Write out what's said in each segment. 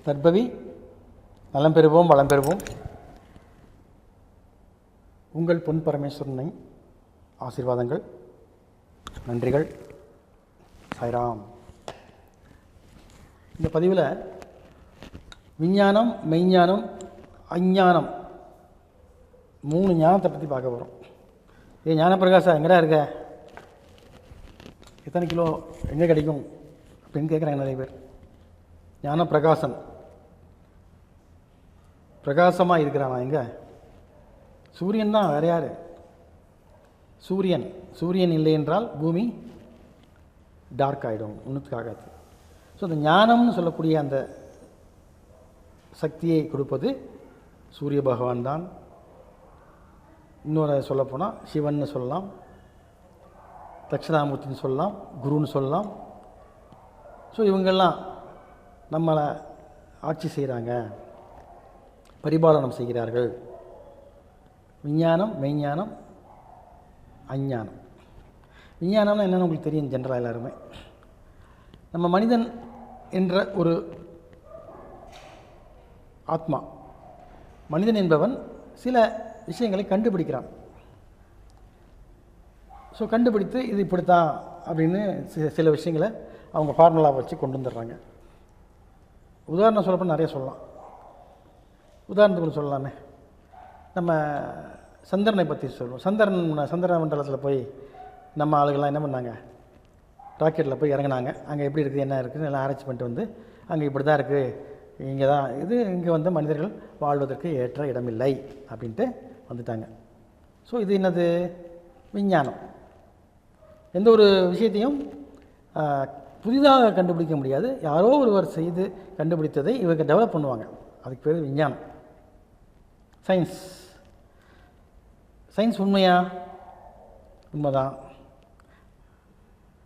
தற்பவி நலம் பெறுவோம், வளம் பெறுவோம். உங்கள் பொன் பரமேஸ்வரனை ஆசீர்வாதங்கள், நன்றிகள். சாய்ராம். இந்த பதிவில் விஞ்ஞானம், மெய்ஞானம், அஞ்ஞானம் 3 ஞானத்தை பற்றி பார்க்க போகிறோம். ஞானப்பிரகாசா எங்கடா இருக்க, எத்தனை கிலோ எங்கே கிடைக்கும் அப்படின்னு கேட்குறாங்க நிறைய பேர். ஞானப்பிரகாசன் பிரகாசமாக இருக்கிறானா எங்கே? சூரியன் தான், வேறு யார்? சூரியன் இல்லை என்றால் பூமி டார்க் ஆகிடும், ஒன்றுத்துக்கு ஆகாது. ஸோ அந்த ஞானம்னு சொல்லக்கூடிய அந்த சக்தியை கொடுப்பது சூரிய பகவான் தான். இன்னொரு சொல்லப்போனால் சிவன்னு சொல்லலாம், தட்சிணாமூர்த்தின்னு சொல்லலாம், குருன்னு சொல்லலாம். ஸோ இவங்கெல்லாம் நம்மளை ஆட்சி செய்கிறாங்க, பரிபாலனம் செய்கிறார்கள். விஞ்ஞானம், மெய்ஞானம், அஞ்ஞானம். விஞ்ஞானம்னா என்னென்னு உங்களுக்கு தெரியும் ஜென்ரலாக எல்லாருமே. நம்ம மனிதன் என்ற ஒரு ஆத்மா, மனிதன் என்பவன் சில விஷயங்களை கண்டுபிடிக்கிறான். ஸோ கண்டுபிடித்து இது இப்படித்தான் அப்படின்னு சில விஷயங்களை அவங்க ஃபார்முலாவை வச்சு கொண்டு வந்துடுறாங்க. உதாரணம் சொல்லப்போ நிறைய சொல்லலாம். உதாரணத்துக்கு சொல்லலாமே, நம்ம சந்திரனை பற்றி சொல்லுவோம். சந்திர மண்டலத்தில் போய் நம்ம ஆளுகள்லாம் என்ன பண்ணாங்க, ராக்கெட்டில் போய் இறங்கினாங்க. அங்கே எப்படி இருக்குது, என்ன இருக்குதுன்னு எல்லாம் ஆராய்ச்சி பண்ணிட்டு வந்து அங்கே இப்படி தான் இருக்குது, இங்கே தான் இது, இங்கே வந்து மனிதர்கள் வாழ்வதற்கு ஏற்ற இடமில்லை அப்படின்ட்டு வந்துட்டாங்க. ஸோ இது என்னது? விஞ்ஞானம். எந்த ஒரு விஷயத்தையும் புதிதாக கண்டுபிடிக்க முடியாது, யாரோ ஒருவர் செய்து கண்டுபிடித்ததை இவங்க டெவலப் பண்ணுவாங்க. அதுக்கு பேர் விஞ்ஞானம். சயின்ஸ் உண்மையா? உண்மைதான்.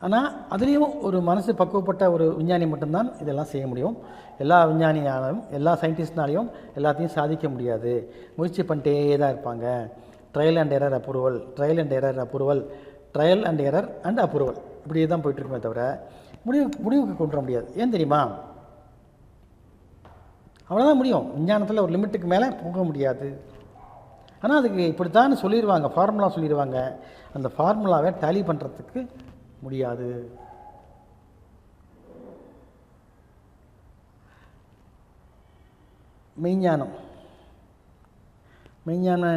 ஆனால் அதுலேயும் ஒரு மனசு பக்குவப்பட்ட ஒரு விஞ்ஞானி மட்டும்தான் இதெல்லாம் செய்ய முடியும். எல்லா விஞ்ஞானியாலும், எல்லா சயின்டிஸ்ட்னாலையும் எல்லாத்தையும் சாதிக்க முடியாது. முயற்சி பண்ணிட்டே தான் இருப்பாங்க. Trial and error approval, trial and error approval, trial and error and approval, இப்படியே தான் போயிட்டுருக்குமே தவிர முடிவுக்கு கொண்டு வர முடியாது. ஏன் தெரியுமா? அவ்வளோதான் முடியும். விஞ்ஞானத்தில் ஒரு லிமிட்டுக்கு மேலே போக முடியாது. ஆனால் அதுக்கு இப்படித்தான் சொல்லிடுவாங்க, ஃபார்முலா சொல்லிடுவாங்க. அந்த ஃபார்முலாவை டேலி பண்ணுறதுக்கு முடியாது. மெய்ஞானம்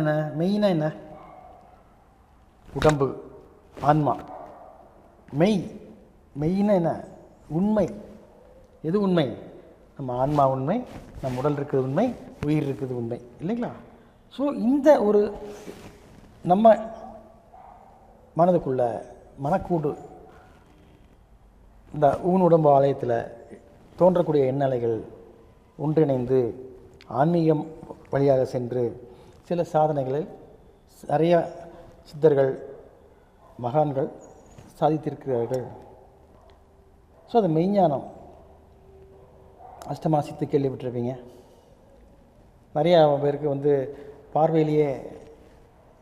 என்ன? மெய்னா என்ன? உடம்பு, ஆன்மா. மெய்னா என்ன? உண்மை. எது உண்மை? நம்ம ஆன்மா உண்மை, நம்ம உடல் இருக்குது உண்மை, உயிர் இருக்குது உண்மை, இல்லைங்களா? ஸோ இந்த ஒரு நம்ம மனதுக்குள்ள மனக்கூடு, இந்த உடம்பு ஆலயத்தில் தோன்றக்கூடிய எண்ணலைகள் ஒன்றிணைந்து ஆன்மீகம் வழியாக சென்று சில சாதனைகளை நிறைய சித்தர்கள், மகான்கள் சாதித்திருக்கிறார்கள். ஸோ அது மெய்ஞானம். அஷ்டமா சித்து கேள்விப்பட்டிருப்பீங்க. நிறையா பேருக்கு வந்து பார்வையிலேயே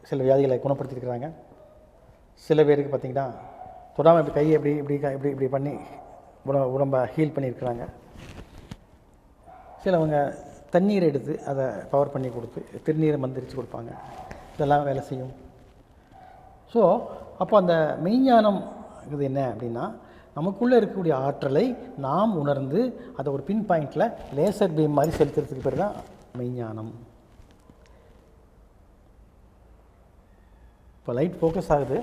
சில வியாதிகளை குணப்படுத்தியிருக்கிறாங்க. சில பேருக்கு பார்த்திங்கன்னா தொடாமல் இப்படி கையை இப்படி பண்ணி உடம்பை ஹீல் பண்ணியிருக்கிறாங்க. சிலவங்க தண்ணீரை எடுத்து அதை பவர் பண்ணி கொடுத்து திருநீரை மந்திரிச்சு கொடுப்பாங்க. இதெல்லாம் வேலை செய்யும். ஸோ அப்போ அந்த மெய்ஞானம் இது என்ன அப்படின்னா, நமக்குள்ளே இருக்கக்கூடிய ஆற்றலை நாம் உணர்ந்து அதை ஒரு பின் பாயிண்டில் லேசர் பீம் மாதிரி செலுத்துறதுக்கு பேர் தான் மெய்ஞானம். இப்போ லைட் ஃபோக்கஸ் ஆகுது,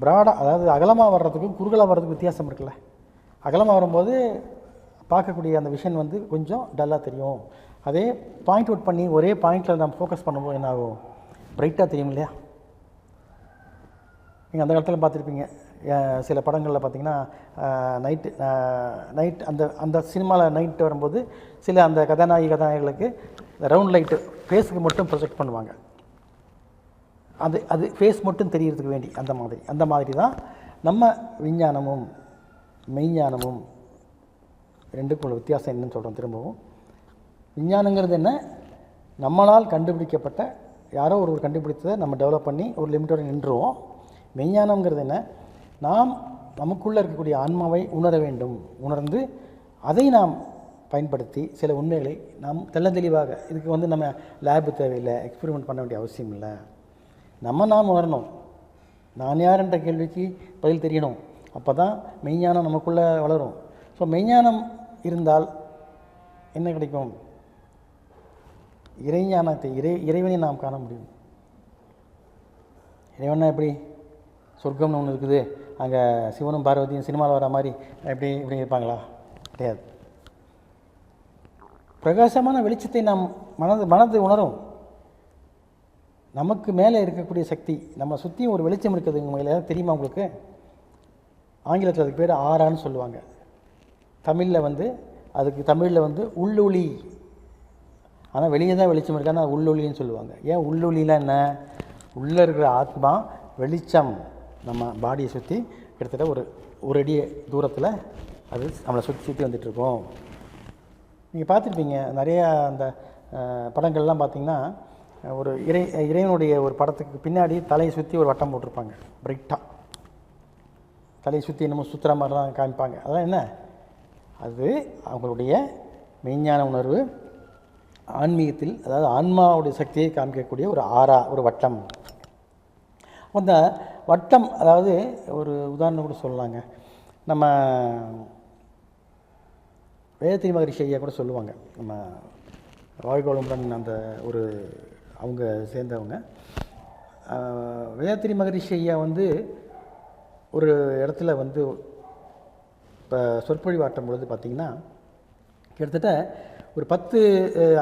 ப்ராடாக, அதாவது அகலமாக வர்றதுக்கும் குறுகலாக வர்றதுக்கும் வித்தியாசம் இருக்குல்ல. அகலமாக வரும்போது பார்க்கக்கூடிய அந்த விஷன் வந்து கொஞ்சம் டல்லாக தெரியும். அதே பாயிண்ட் அவுட் பண்ணி ஒரே பாயிண்டில் நம்ம ஃபோக்கஸ் பண்ணும்போது என்ன ஆகும்? பிரைட்டாக தெரியும் இல்லையா? நீங்கள் அந்த காலத்தில் பார்த்துருப்பீங்க, சில படங்களில் பார்த்திங்கன்னா நைட் அந்த சினிமாவில் நைட்டு வரும்போது சில அந்த கதாநாயகிகளுக்கு ரவுண்ட் லைட்டு ஃபேஸுக்கு மட்டும் ப்ரொஜெக்ட் பண்ணுவாங்க. அது ஃபேஸ் மட்டும் தெரியறதுக்கு வேண்டி. அந்த மாதிரி தான் நம்ம விஞ்ஞானமும் மெய்ஞானமும் ரெண்டுக்கும் உள்ள வித்தியாசம் என்னன்னு சொல்கிறோம். திரும்பவும் விஞ்ஞானங்கிறது என்ன? நம்மளால் கண்டுபிடிக்கப்பட்ட, யாரோ ஒருவர் கண்டுபிடித்ததை நம்ம டெவலப் பண்ணி ஒரு லிமிட்டோடு நின்றுவோம். மெய்ஞானம்ங்கிறது என்ன? நமக்குள்ளே இருக்கக்கூடிய ஆன்மாவை உணர வேண்டும், உணர்ந்து அதை நாம் பயன்படுத்தி சில உண்மைகளை நாம் தெளிவாக, இதுக்கு வந்து நம்ம லேபு தேவையில்லை, எக்ஸ்பெரிமெண்ட் பண்ண வேண்டிய அவசியம் இல்லை, நாம் வரணும். நான் யார் என்ற கேள்விக்கு பதில் தெரியணும். அப்போ தான் மெய்ஞானம் நமக்குள்ளே வளரும். ஸோ மெய்ஞானம் இருந்தால் என்ன கிடைக்கும்? இறைஞானத்தை, இறைவனை நாம் காண முடியும். இறைவனா எப்படி? சொர்க்கம்னு ஒன்று இருக்குது, அங்கே சிவனும் பார்வதியும் சினிமாவில் வர மாதிரி இப்படி இருப்பாங்களா? கிடையாது. பிரகாசமான வெளிச்சத்தை நாம் மனது உணரும். நமக்கு மேலே இருக்கக்கூடிய சக்தி, நம்ம சுற்றியும் ஒரு வெளிச்சம் இருக்குது. உங்களுக்கு தெரியுமா? உங்களுக்கு ஆங்கிலத்தில் அதுக்கு பேர் ஆரான்னு சொல்லுவாங்க. தமிழில் வந்து உள்ளொளி. ஆனால் வெளியே தான் வெளிச்சம் இருக்கு, ஆனால் உள்ளொளின்னு சொல்லுவாங்க. ஏன் உள்ளொளிலாம் என்ன? உள்ளே இருக்கிற ஆத்மா வெளிச்சம் நம்ம பாடியை சுற்றி கிட்டத்தட்ட ஒரு அடி தூரத்தில் அது நம்மளை சுற்றி வந்துட்டுருக்கோம். நீங்கள் பார்த்துருப்பீங்க நிறையா அந்த படங்கள்லாம் பார்த்திங்கன்னா, ஒரு இறைவனுடைய ஒரு படத்துக்கு பின்னாடி தலையை சுற்றி ஒரு வட்டம் போட்டிருப்பாங்க. பிரைட்டாக தலையை சுற்றி என்னமோ சுற்றுற மாதிரிலாம் காமிப்பாங்க. அதெல்லாம் என்ன? அது அவங்களுடைய மெய்ஞான உணர்வு, ஆன்மீகத்தில், அதாவது ஆன்மாவுடைய சக்தியை காமிக்கக்கூடிய ஒரு ஒரு வட்டம். அந்த வட்டம், அதாவது ஒரு உதாரணம் கூட சொல்லலாங்க. நம்ம வேதாத்திரி மகரிஷி ஐயா கூட சொல்லுவாங்க. நம்ம வாழ்கோளமுடன் அந்த அவங்க சேர்ந்தவங்க. வேதாத்திரி மகரிஷி ஐயா வந்து ஒரு இடத்துல வந்து இப்போ சொற்பொழிவாட்டும் பொழுது பார்த்திங்கன்னா, கிட்டத்தட்ட ஒரு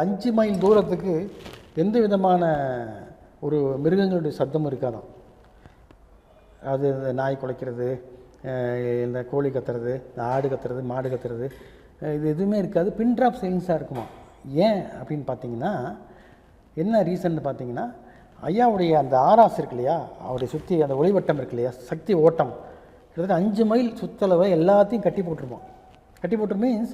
5 மைல் தூரத்துக்கு எந்த விதமான ஒரு மிருகங்களுடைய சத்தமும் இருக்காதான். அது இந்த நாய் குலைக்கிறது, இந்த கோழி கத்துறது, இந்த ஆடு கத்துறது, மாடு கத்துறது, இது எதுவுமே இருக்காது. பின் ட்ராப் சைலன்ஸாக இருக்குமா. ஏன் அப்படின்னு பார்த்தீங்கன்னா, என்ன ரீசன் பார்த்தீங்கன்னா, ஐயாவுடைய அந்த ஆராஸ் இருக்கு இல்லையா, அவருடைய சுற்றி அந்த ஒளிவட்டம் இருக்கு இல்லையா, சக்தி ஓட்டம் கிட்டத்தட்ட 5 மைல் சுற்றளவை எல்லாத்தையும் கட்டி போட்டுருப்போம். கட்டி போட்டு மீன்ஸ்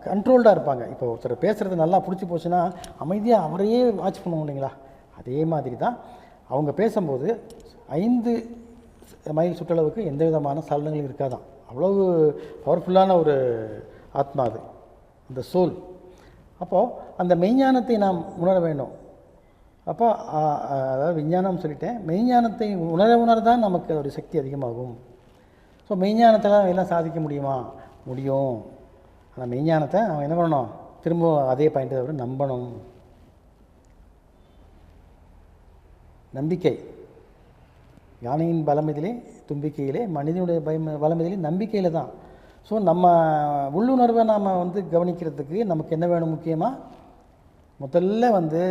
கண்ட்ரோல்டாக இருப்பாங்க. இப்போ ஒருத்தர் பேசுகிறது நல்லா பிடிச்சி போச்சுன்னா அமைதியாக அவரையே வாட்ச் பண்ணுவோம் இல்லைங்களா, அதே மாதிரி தான் அவங்க பேசும்போது 5 மைல் சுற்றளவுக்கு எந்த விதமான சலனங்களும் இருக்காதான். அவ்வளவு பவர்ஃபுல்லான ஒரு ஆத்மா அது, அந்த சோல். அப்போது அந்த மெய்ஞானத்தை நாம் உணர வேண்டும். அப்போ அதாவது விஞ்ஞானம் சொல்லிட்டேன், மெய்ஞானத்தை உணர நமக்கு ஒரு சக்தி அதிகமாகும். ஸோ மெய்ஞானத்தெல்லாம் எல்லாம் சாதிக்க முடியுமா? முடியும். ஆனால் மெய்ஞானத்தை அவன் என்ன பண்ணணும்? திரும்ப அதே பாயிண்ட்டை விட நம்பணும். நம்பிக்கை. யானையின் பலம் இதிலே, தும்பிக்கையிலே, மனிதனுடைய பலம் இதிலே, நம்பிக்கையில் தான். ஸோ நம்ம உள்ளுணர்வை நாம் வந்து கவனிக்கிறதுக்கு நமக்கு என்ன வேணும்? முக்கியமாக முதல்ல வந்து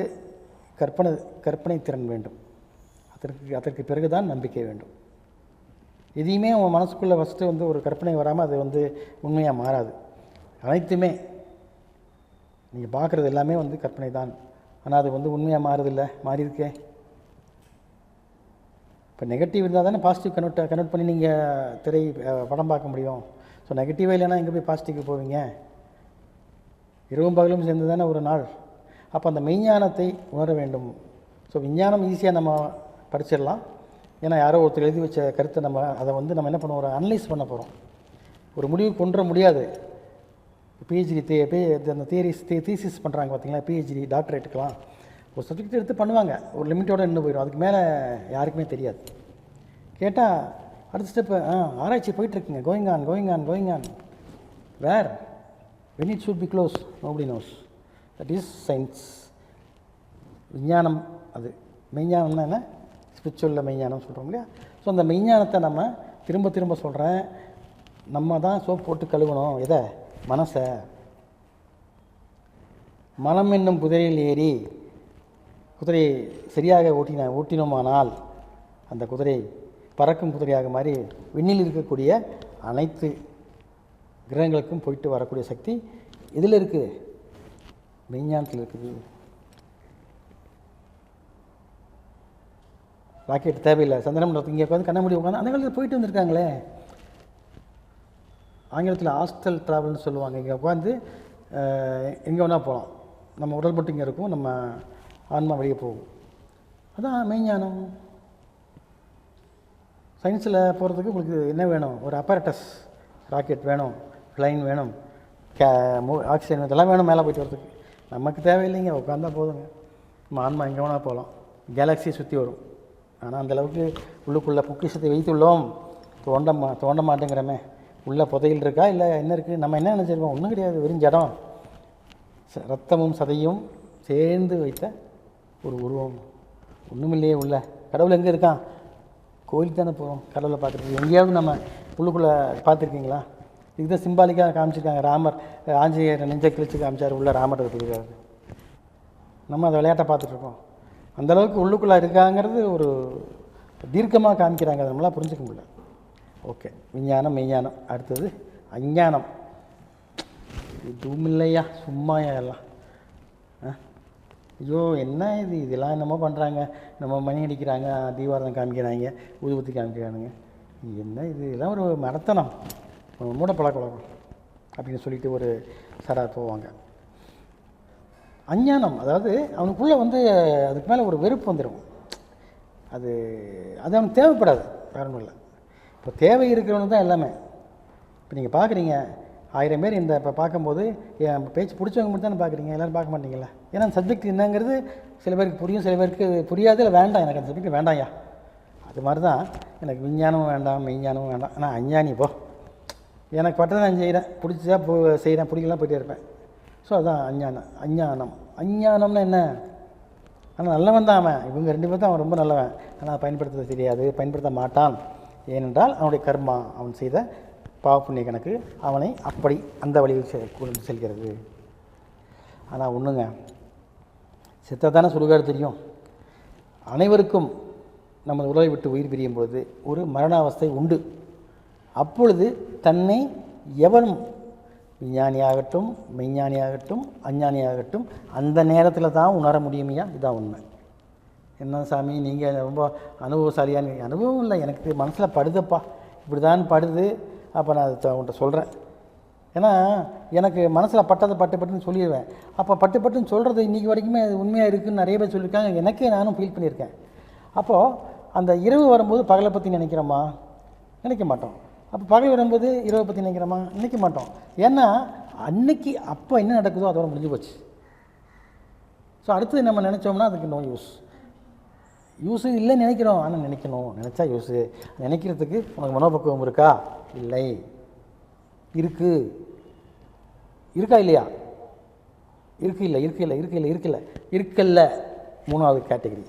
கற்பனை திறன் வேண்டும். அதற்கு பிறகு தான் நம்பிக்கை வேண்டும். எதையுமே உங்கள் மனசுக்குள்ளே ஃபஸ்ட்டு வந்து ஒரு கற்பனை வராமல் அது வந்து உண்மையாக மாறாது. அனைத்துமே நீங்கள் பார்க்குறது எல்லாமே வந்து கற்பனை தான், ஆனால் அது வந்து உண்மையாக மாறுதில்லை. மாறியிருக்கே. இப்போ நெகட்டிவ் இருந்தால் தானே பாசிட்டிவ் கன்வெர்ட் பண்ணி நீங்கள் படம் பார்க்க முடியும். ஸோ நெகட்டிவாக இல்லைன்னா எங்கே போய் பாசிட்டிவ்க்கு போவீங்க? இரவும் பகலும் சேர்ந்து தானே ஒரு நாள். அப்போ அந்த மெய்ஞானத்தை உணர வேண்டும். ஸோ விஞ்ஞானம் ஈஸியாக நம்ம படிச்சிடலாம். ஏன்னா யாரோ ஒருத்தர் எழுதி வச்ச கருத்தை அதை வந்து நம்ம என்ன பண்ணுவோம்? அனலைஸ் பண்ண போகிறோம். ஒரு முடிவு கொண்டு வர முடியாது. பிஹெச்டி அந்த தீசிஸ் பண்ணுறாங்க பார்த்தீங்களா, பிஹெச்டி டாக்டரேட்டுக்கெலாம் ஒரு சப்ஜெக்ட் எடுத்து பண்ணுவாங்க. ஒரு லிமிட்டோடு நின்று போயிடும். அதுக்கு மேலே யாருக்குமே தெரியாது. கேட்டால் அடுத்த ஸ்டெப்பு ஆராய்ச்சி போயிட்டுருக்குங்க, going on where when it should be close nobody knows. that is science. விஞ்ஞானம் அது. மெய்ஞானம்னா என்ன? ஸ்பிரிச்சுவலில் மெய்ஞானம் சொல்கிறோம் இல்லையா. ஸோ அந்த மெய்ஞானத்தை நம்ம திரும்ப சொல்கிறேன், நம்ம தான் சோப் போட்டு கழுவணும். எதை? மனசை. மனம் என்னும் குதிரையில் ஏறி குதிரையை சரியாக ஓட்டினோமானால் அந்த குதிரை பறக்கும் குதிரையாக மாதிரி விண்ணில் இருக்கக்கூடிய அனைத்து கிரகங்களுக்கும் போயிட்டு வரக்கூடிய சக்தி இதில் இருக்குது, மெய்ஞானத்தில் இருக்குது. ராக்கெட் தேவையில்லை. சந்திரமண்டலத்துக்கு இங்கே உட்காந்து கண்ண உட்காந்து அந்த காலத்தில் போயிட்டு வந்திருக்காங்களே. ஆங்கிலத்தில் ஹாஸ்டல் ட்ராவல்னு சொல்லுவாங்க. இங்கே உட்காந்து எங்கே வேணால் போகலாம். நம்ம உடல் மட்டும் இங்கே இருக்கும், நம்ம ஆன்மா வெளியே போகும். அதான் மெய்ஞானம். சயின்ஸில் போகிறதுக்கு உங்களுக்கு என்ன வேணும்? ஒரு அப்பரட்டஸ், ராக்கெட் வேணும், ஃப்ளைன் வேணும், கே ஆக்சிஜன் இதெல்லாம் வேணும் மேலே போயிட்டு வரதுக்கு. நமக்கு தேவையில்லைங்க, உட்காந்தா போதுங்க. நம்ம ஆன்மா எங்கே வேணால் போகலாம், கேலக்ஸியை சுற்றி வரும். ஆனால் அந்தளவுக்கு உள்ளுக்குள்ளே பொக்கிஷத்தை வைத்துள்ளோம். தோண்ட மாட்டேங்கிறமே. உள்ளே புதையில் இருக்கா இல்லை என்ன இருக்குது? நம்ம என்ன நினச்சிருக்கோம்? ஒன்றும் கிடையாது, வெறும் ஜடம். ரத்தமும் சதையும் சேர்ந்து வைத்த ஒரு உருவம். ஒன்றும் இல்லையே உள்ள. கடவுள் எங்கே இருக்கான்? கோயிலுக்கு தானே போகிறோம் கடவுளை பார்க்குறதுக்கு. எங்கேயாவது நம்ம உள்ளுக்குள்ளே பார்த்துருக்கீங்களா? இதுதான் சிம்பாலிக்காக காமிச்சிருக்காங்க. ராமர் ஆஞ்சநேயர் நெஞ்சை கிழிச்சு காமிச்சார், உள்ள ராமர் இருக்காரு. நம்ம அந்த விளையாட்டை பார்த்துட்ருக்கோம். அந்தளவுக்கு உள்ளுக்குள்ளே இருக்காங்கிறது ஒரு தீர்க்கமாக காமிக்கிறாங்க. அதை நம்மளால் புரிஞ்சிக்க முடியல. ஓகே, விஞ்ஞானம் மெய்ஞானம். அடுத்தது அஞ்ஞானம். இதுவும் இல்லையா, சும்மாயா எல்லாம். ஐயோ என்ன இது, இதெல்லாம் என்னமோ பண்ணுறாங்க, நம்ம மணி அடிக்கிறாங்க, தீபாரதம் காமிக்கிறாங்க, ஊதுபத்தி காமிக்கிறானுங்க. என்ன இது, இதெல்லாம் ஒரு மடத்தனம், மூட பழக்கம் அப்படின்னு சொல்லிட்டு ஒரு சாரார் போவாங்க. அஞ்ஞானம், அதாவது அவனுக்குள்ளே அதுக்கு மேலே ஒரு வெறுப்பு வந்துடும். அது அவனுக்கு தேவைப்படாது, வேற ஒன்றும் இல்லை. இப்போ தேவை இருக்கிறவனுக்கு தான் எல்லாமே. இப்போ நீங்கள் பார்க்குறீங்க 1000 பேர் இந்த இப்போ பார்க்கும்போது என் பேச்சு பிடிச்சவங்க மட்டும் தானே பார்க்குறீங்க, எல்லோரும் பார்க்க மாட்டீங்களா? ஏன்னா அந்த சப்ஜெக்ட் என்னங்கிறது சில பேருக்கு புரியும், சில பேருக்கு புரியாது. இல்லை வேண்டாம், எனக்கு அந்த சப்ஜெக்ட் வேண்டாம்யா. அது மாதிரி தான் எனக்கு விஞ்ஞானமும் வேண்டாம், மெய்ஞானமும் வேண்டாம். ஆனால் அஞ்ஞானி போ, எனக்கு பட்டதை நான் செய்கிறேன், பிடிச்சதா செய்கிறேன், பிடிக்கலாம் போயிட்டே இருப்பேன். ஸோ அதுதான் அஞ்ஞானம். அஞ்ஞானம்னா என்ன? ஆனால் நல்லவன் தான் அவன். இவங்க 2 பேர் தான் அவன் ரொம்ப நல்லவன். ஆனால் பயன்படுத்த தெரியாது, பயன்படுத்த மாட்டான். ஏனென்றால் அவனுடைய கர்மா, அவன் செய்த பாவ புண்ணிய கணக்கு அவனை அப்படி அந்த வழியில் கொண்டு செல்கிறது. ஆனால் ஒன்றுங்க, செத்த தானே சுடுகாடு தெரியும். அனைவருக்கும் நம்ம உடலை விட்டு உயிர் பிரியும் பொழுது ஒரு மரணாவஸ்தை உண்டு. அப்பொழுது தன்னை எவனும் விஞ்ஞானியாகட்டும், மெய்ஞானியாகட்டும், அஞ்ஞானியாகட்டும் அந்த நேரத்தில் தான் உணர முடியுமையா? இதுதான் உண்மை. என்ன சாமி நீங்கள் ரொம்ப அனுபவசாலியானு? அனுபவம் இல்லை, எனக்கு மனசில் படுதப்பா, இப்படி தான் படுது. அப்போ நான் அதை உன்கிட்ட சொல்கிறேன். ஏன்னா எனக்கு மனசில் பட்டுன்னு சொல்லிடுவேன். அப்போ பட்டுன்னு சொல்கிறது இன்றைக்கி வரைக்குமே அது உண்மையாக இருக்குதுன்னு நிறைய பேர் சொல்லியிருக்காங்க. எனக்கே நானும் ஃபீல் பண்ணியிருக்கேன். அப்போது அந்த இரவு வரும்போது பகலை பற்றி நினைக்கிறோமா? நினைக்க மாட்டோம். அப்போ பகல் வரும்போது இரவை பற்றி நினைக்கிறோமா? நினைக்க மாட்டோம். ஏன்னா அன்னைக்கு அப்போ என்ன நடக்குதோ அதோட முடிஞ்சு போச்சு. ஸோ அடுத்தது நம்ம நினச்சோம்னா அதுக்கு நோ யூஸு இல்லை நினைக்கிறோம். ஆனால் நினைக்கணும், நினச்சா யூஸு. நினைக்கிறதுக்கு உனக்கு மனோபக்குவம் இருக்கா? இல்லை. இருக்கா இல்லையா? இருக்குல்ல. 3வது கேட்டகரி.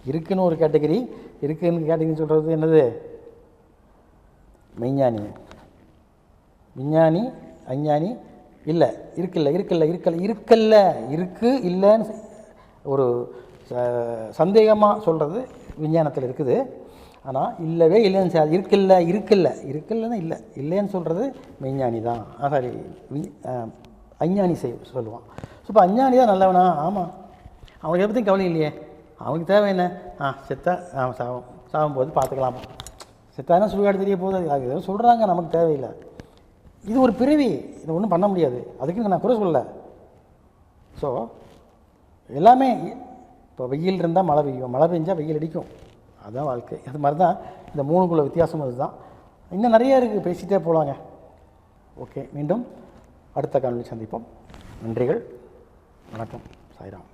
இருக்குன்னு ஒரு கேட்டகரி. இருக்குன்னு கேட்டகரி சொல்கிறது என்னது? மெய்ஞானி. விஞ்ஞானி அஞ்ஞானி இல்லை. இருக்கல்ல இல்லைன்னு ஒரு சந்தேகமாக சொல்கிறது விஞ்ஞானத்தில் இருக்குது. ஆனால் இல்லவே இல்லைன்னு சார், இருக்குல்லன்னா இல்லைன்னு சொல்கிறது மெய்ஞானி தான். சாரி, அஞ்ஞானி சொல்லுவான். ஸோ இப்போ அஞ்ஞானி தான் நல்லவனா? ஆமாம், அவனுக்கு எதை பற்றியும் கவலை இல்லையே. அவனுக்கு தேவை என்ன? செத்தா சாகும்போது பார்த்துக்கலாம். செத்தானா சுடுகாடு தெரிய போகுது, அது எதுவும் சொல்கிறாங்க, நமக்கு தேவையில்லை. இது ஒரு பிறவி, இதை ஒன்றும் பண்ண முடியாது. அதுக்கு நான் குறை சொல்லலை. ஸோ எல்லாமே இப்போ வெயில் இருந்தால் மழை பெய்யும், மழை பெஞ்சால் வெயில் அடிக்கும். அதுதான் வாழ்க்கை. அது மாதிரி தான் இந்த 3க்குள்ள வித்தியாசம். அதுதான். இன்னும் நிறையா இருக்குது, பேசிகிட்டே போகலாங்க. ஓகே, மீண்டும் அடுத்த காணொலி சந்திப்போம். நன்றிகள், வணக்கம், சாய்ராம்.